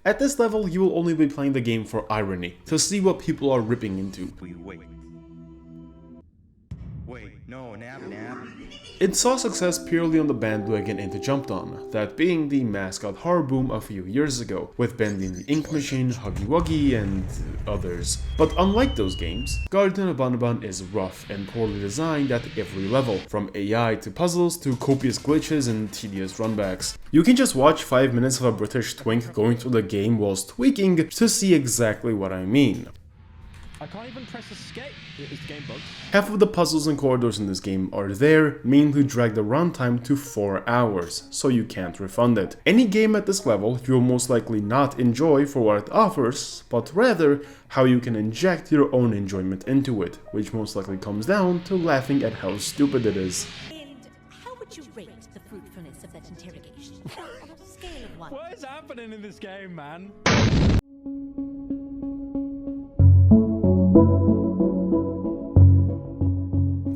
At this level, you will only be playing the game for irony, to see what people are ripping into. Wait, no, nap. It saw success purely on the bandwagon it jumped on, that being the mascot horror boom a few years ago, with Bendy and the Ink Machine, Huggy Wuggy, and others. But unlike those games, Guardian of Banban is rough and poorly designed at every level, from AI to puzzles to copious glitches and tedious runbacks. You can just watch 5 minutes of a British twink going through the game whilst tweaking to see exactly what I mean. I can't even press escape. Is the game bugged? Half of the puzzles and corridors in this game are there, meaning to drag the runtime to 4 hours, so you can't refund it. Any game at this level you will most likely not enjoy for what it offers, but rather how you can inject your own enjoyment into it, which most likely comes down to laughing at how stupid it is. And how would you rate the fruitfulness of that interrogation? On a scale of 1. What is happening in this game, man?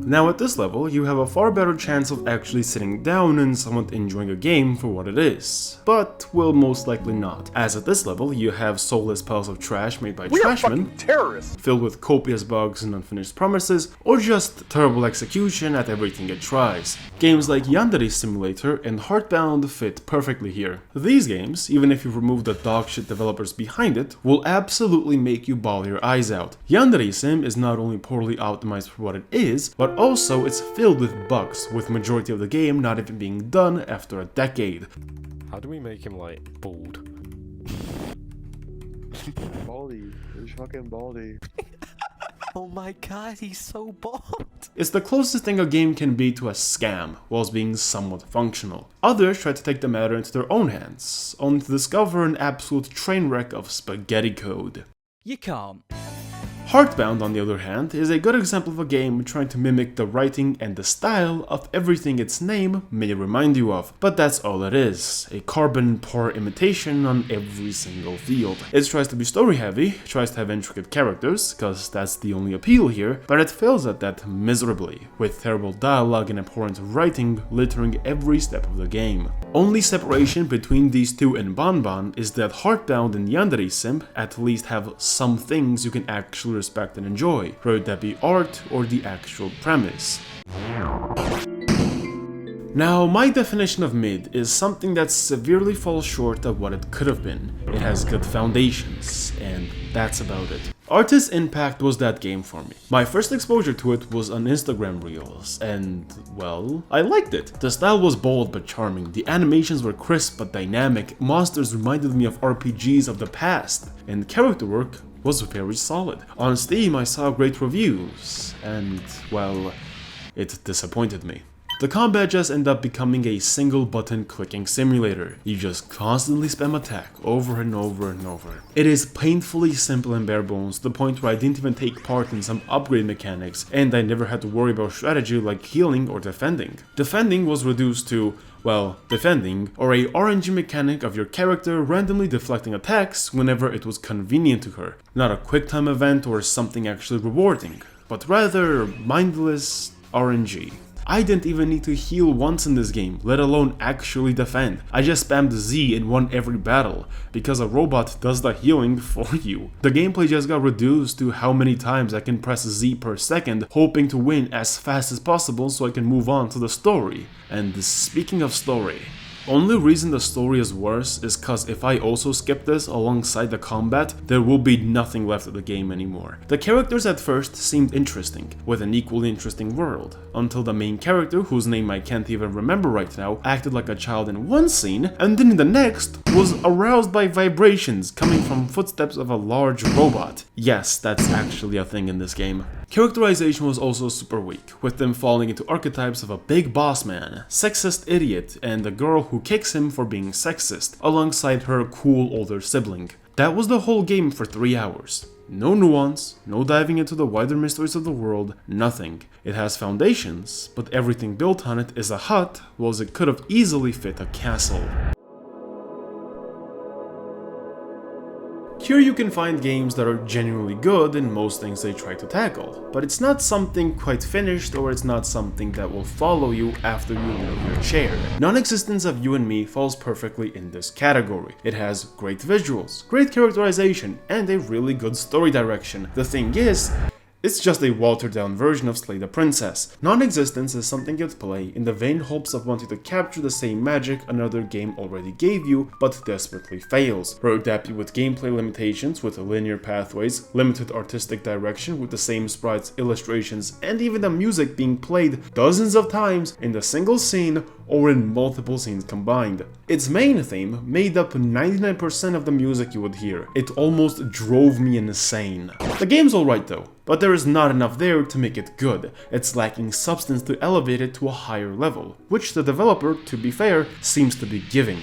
Now at this level, you have a far better chance of actually sitting down and somewhat enjoying a game for what it is, but will most likely not, as at this level you have soulless piles of trash made by trashmen, Terrorists! filled with copious bugs and unfinished promises, or just terrible execution at everything it tries. Games like Yandere Simulator and Heartbound fit perfectly here. These games, even if you remove the dogshit developers behind it, will absolutely make you bawl your eyes out. Yandere Sim is not only poorly optimized for what it is, but also it's filled with bugs, with majority of the game not even being done after a decade. How do we make him, like, bald? Baldy. He's fucking baldy. Oh my god, he's so bald! It's the closest thing a game can be to a scam, whilst being somewhat functional. Others try to take the matter into their own hands, only to discover an absolute train wreck of spaghetti code. You can't. Heartbound, on the other hand, is a good example of a game trying to mimic the writing and the style of everything its name may remind you of, but that's all it is, a carbon-poor imitation on every single field. It tries to be story-heavy, tries to have intricate characters, cause that's the only appeal here, but it fails at that miserably, with terrible dialogue and abhorrent writing littering every step of the game. Only separation between these two in Banban is that Heartbound and Yandere Sim at least have some things you can actually respect and enjoy, whether that be art or the actual premise. Now, my definition of mid is something that severely falls short of what it could have been. It has good foundations, and that's about it. Artist Impact was that game for me. My first exposure to it was on Instagram Reels, and, well, I liked it. The style was bold but charming, the animations were crisp but dynamic, monsters reminded me of RPGs of the past, and character work was very solid. On Steam I saw great reviews, and, well, it disappointed me. The combat just ended up becoming a single button clicking simulator. You just constantly spam attack over and over and over. It is painfully simple and bare bones, to the point where I didn't even take part in some upgrade mechanics, and I never had to worry about strategy like healing or defending. Defending was reduced to, well, defending, or a RNG mechanic of your character randomly deflecting attacks whenever it was convenient to her. Not a quick time event or something actually rewarding, but rather mindless RNG. I didn't even need to heal once in this game, let alone actually defend. I just spammed Z and won every battle, because a robot does the healing for you. The gameplay just got reduced to how many times I can press Z per second, hoping to win as fast as possible so I can move on to the story. And speaking of story, only reason the story is worse is cause if I also skip this alongside the combat, there will be nothing left of the game anymore. The characters at first seemed interesting, with an equally interesting world, until the main character, whose name I can't even remember right now, acted like a child in one scene, and then in the next was aroused by vibrations coming from footsteps of a large robot. Yes, that's actually a thing in this game. Characterization was also super weak, with them falling into archetypes of a big boss man, sexist idiot, and a girl who kicks him for being sexist, alongside her cool older sibling. That was the whole game for 3 hours. No nuance, no diving into the wider mysteries of the world, nothing. It has foundations, but everything built on it is a hut, whilst it could have easily fit a castle. Here you can find games that are genuinely good in most things they try to tackle, but it's not something quite finished, or it's not something that will follow you after you leave your chair. Non-existence of You and Me falls perfectly in this category. It has great visuals, great characterization, and a really good story direction. The thing is, it's just a watered-down version of Slay the Princess. Non-existence is something you'd play in the vain hopes of wanting to capture the same magic another game already gave you, but desperately fails. Or adapt you with gameplay limitations with linear pathways, limited artistic direction with the same sprites, illustrations, and even the music being played dozens of times in a single scene or in multiple scenes combined. Its main theme made up 99% of the music you would hear. It almost drove me insane. The game's alright though, but there is not enough there to make it good. It's lacking substance to elevate it to a higher level, which the developer, to be fair, seems to be giving.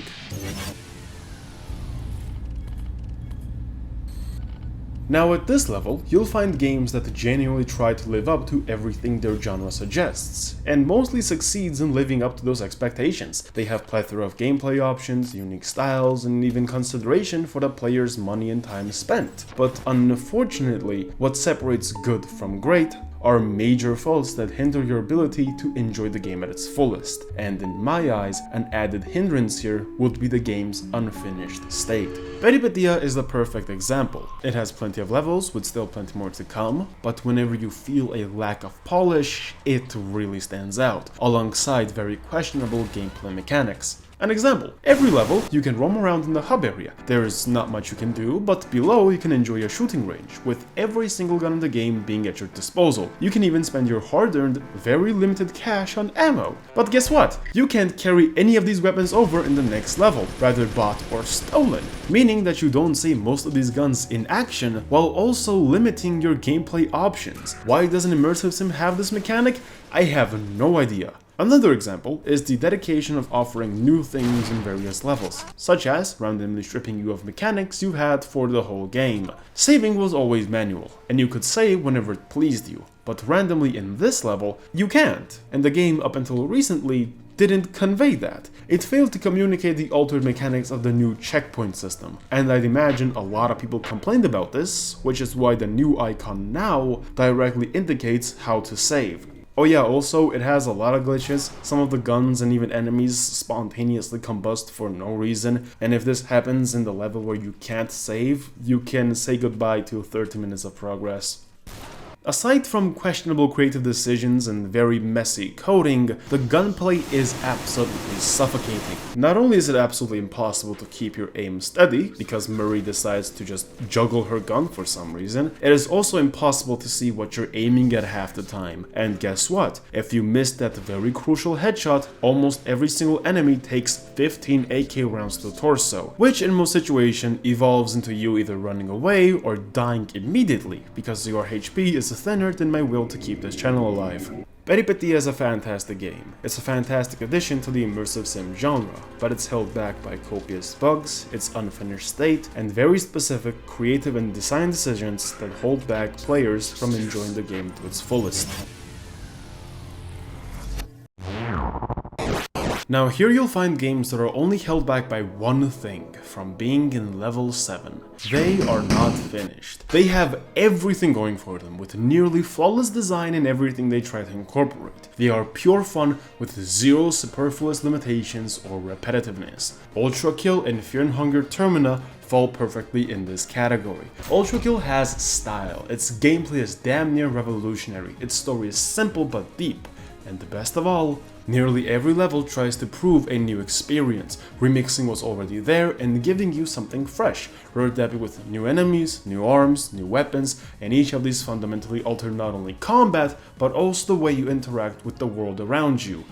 Now at this level, you'll find games that genuinely try to live up to everything their genre suggests, and mostly succeeds in living up to those expectations. They have plethora of gameplay options, unique styles, and even consideration for the player's money and time spent. But unfortunately, what separates good from great are major faults that hinder your ability to enjoy the game at its fullest, and in my eyes, an added hindrance here would be the game's unfinished state. Peripetia is the perfect example. It has plenty of levels, with still plenty more to come, but whenever you feel a lack of polish, it really stands out, alongside very questionable gameplay mechanics. An example, every level you can roam around in the hub area. There is not much you can do, but below you can enjoy a shooting range, with every single gun in the game being at your disposal. You can even spend your hard-earned, very limited cash on ammo. But guess what? You can't carry any of these weapons over in the next level, rather bought or stolen, meaning that you don't see most of these guns in action, while also limiting your gameplay options. Why doesn't Immersive Sim have this mechanic? I have no idea. Another example is the dedication of offering new things in various levels, such as randomly stripping you of mechanics you had for the whole game. Saving was always manual, and you could save whenever it pleased you, but randomly in this level, you can't, and the game up until recently didn't convey that. It failed to communicate the altered mechanics of the new checkpoint system, and I'd imagine a lot of people complained about this, which is why the new icon now directly indicates how to save. Oh yeah, also, it has a lot of glitches. Some of the guns and even enemies spontaneously combust for no reason, and if this happens in the level where you can't save, you can say goodbye to 30 minutes of progress. Aside from questionable creative decisions and very messy coding, the gunplay is absolutely suffocating. Not only is it absolutely impossible to keep your aim steady, because Marie decides to just juggle her gun for some reason, it is also impossible to see what you're aiming at half the time. And guess what? If you miss that very crucial headshot, almost every single enemy takes 15 AK rounds to the torso, which in most situations evolves into you either running away or dying immediately, because your HP is thinner than my will to keep this channel alive. Peripetia is a fantastic game. It's a fantastic addition to the immersive sim genre, but it's held back by copious bugs, its unfinished state, and very specific creative and design decisions that hold back players from enjoying the game to its fullest. Now here you'll find games that are only held back by one thing, from being in level 7. They are not finished. They have everything going for them, with nearly flawless design in everything they try to incorporate. They are pure fun with zero superfluous limitations or repetitiveness. Ultra Kill and Fear and Hunger Termina fall perfectly in this category. Ultra Kill has style, its gameplay is damn near revolutionary, its story is simple but deep, and the best of all, nearly every level tries to prove a new experience, remixing what's already there and giving you something fresh, adapted with new enemies, new arms, new weapons, and each of these fundamentally alter not only combat, but also the way you interact with the world around you.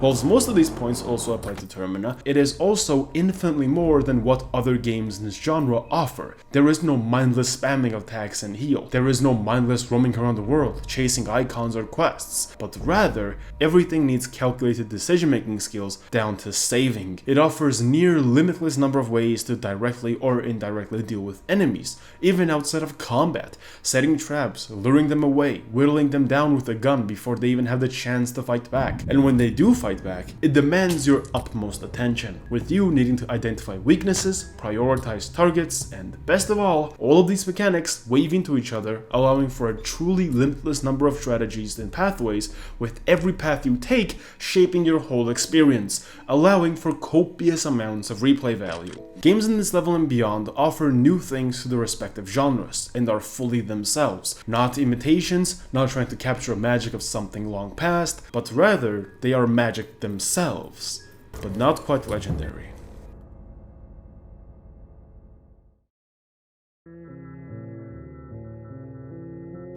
Whilst most of these points also apply to Termina, it is also infinitely more than what other games in this genre offer. There is no mindless spamming of tags and heal. There is no mindless roaming around the world, chasing icons or quests, but rather, everything needs calculated decision-making skills down to saving. It offers near limitless number of ways to directly or indirectly deal with enemies, even outside of combat, setting traps, luring them away, whittling them down with a gun before they even have the chance to fight back. And when they do fight fight back, it demands your utmost attention, with you needing to identify weaknesses, prioritize targets, and best of all of these mechanics wave into each other, allowing for a truly limitless number of strategies and pathways, with every path you take shaping your whole experience, allowing for copious amounts of replay value. Games in this level and beyond offer new things to the respective genres, and are fully themselves, not imitations, not trying to capture magic of something long past, but rather they are magic themselves, but not quite legendary.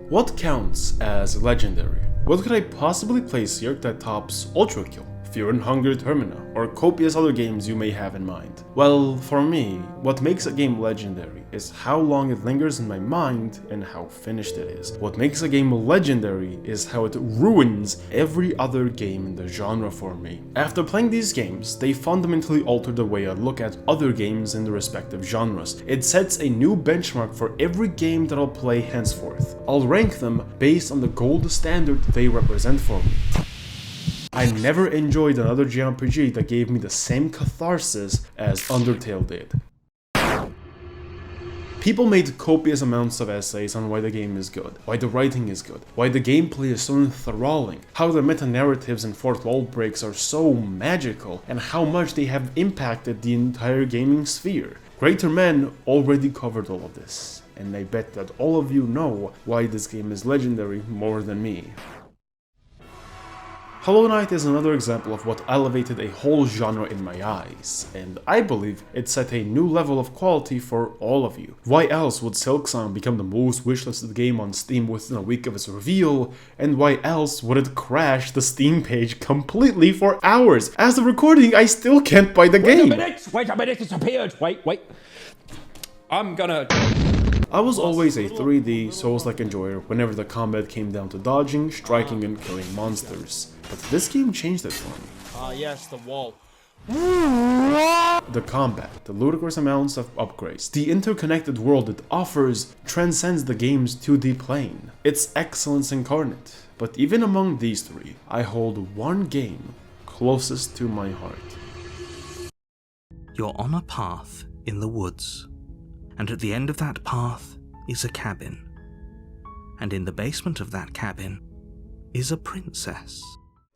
What counts as legendary? What could I possibly place here that tops Ultra Kill, Fear and Hunger Termina, or copious other games you may have in mind? Well, for me, what makes a game legendary is how long it lingers in my mind and how finished it is. What makes a game legendary is how it ruins every other game in the genre for me. After playing these games, they fundamentally alter the way I look at other games in the respective genres. It sets a new benchmark for every game that I'll play henceforth. I'll rank them based on the gold standard they represent for me. I never enjoyed another JRPG that gave me the same catharsis as Undertale did. People made copious amounts of essays on why the game is good, why the writing is good, why the gameplay is so enthralling, how the meta-narratives and fourth wall breaks are so magical, and how much they have impacted the entire gaming sphere. Greater Men already covered all of this, and I bet that all of you know why this game is legendary more than me. Hollow Knight is another example of what elevated a whole genre in my eyes, and I believe it set a new level of quality for all of you. Why else would Silksong become the most wishlisted game on Steam within a week of its reveal, and why else would it crash the Steam page completely for hours? As of recording, I still can't buy the game! Wait a minute, it's appeared! Wait. I'm gonna... I was always a 3D Souls-like enjoyer whenever the combat came down to dodging, striking, and killing monsters. But this game changed it for me. Ah, yes, the wall. The combat, the ludicrous amounts of upgrades, the interconnected world it offers transcends the game's 2D plane. It's excellence incarnate. But even among these three, I hold one game closest to my heart. You're on a path in the woods, and at the end of that path is a cabin. And in the basement of that cabin is a princess.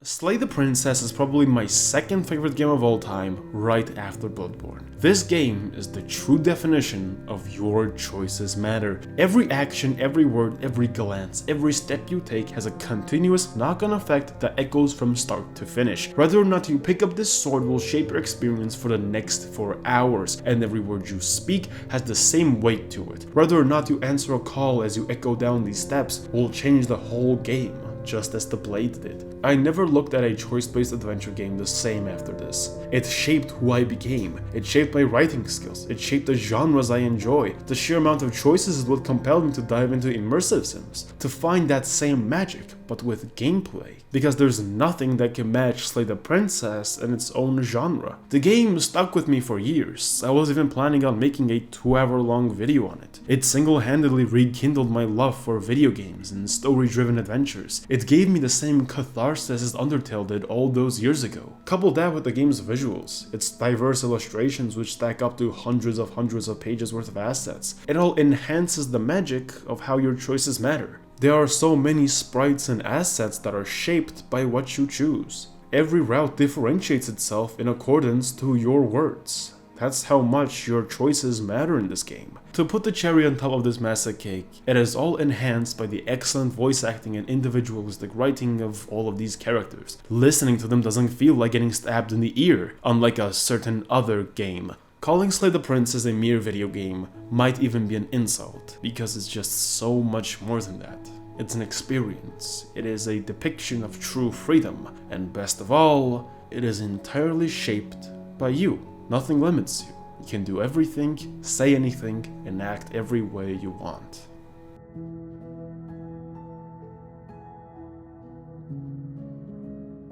Slay the Princess is probably my second favorite game of all time, right after Bloodborne. This game is the true definition of your choices matter. Every action, every word, every glance, every step you take has a continuous knock-on effect that echoes from start to finish. Whether or not you pick up this sword will shape your experience for the next 4 hours, and every word you speak has the same weight to it. Whether or not you answer a call as you echo down these steps will change the whole game, just as the Blade did. I never looked at a choice-based adventure game the same after this. It shaped who I became, it shaped my writing skills, it shaped the genres I enjoy. The sheer amount of choices is what compelled me to dive into immersive sims, to find that same magic, but with gameplay. Because there's nothing that can match Slay the Princess in its own genre. The game stuck with me for years. I was even planning on making a 2-hour-long video on it. It single-handedly rekindled my love for video games and story-driven adventures. It gave me the same catharsis as Undertale did all those years ago. Couple that with the game's visuals, its diverse illustrations which stack up to hundreds of pages worth of assets. It all enhances the magic of how your choices matter. There are so many sprites and assets that are shaped by what you choose. Every route differentiates itself in accordance to your words. That's how much your choices matter in this game. To put the cherry on top of this massive cake, it is all enhanced by the excellent voice acting and individualistic writing of all of these characters. Listening to them doesn't feel like getting stabbed in the ear, unlike a certain other game. Calling Slay the Princess a mere video game might even be an insult, because it's just so much more than that. It's an experience, it is a depiction of true freedom, and best of all, it is entirely shaped by you. Nothing limits you. You can do everything, say anything, and act every way you want.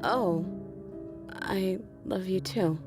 Oh, I love you too.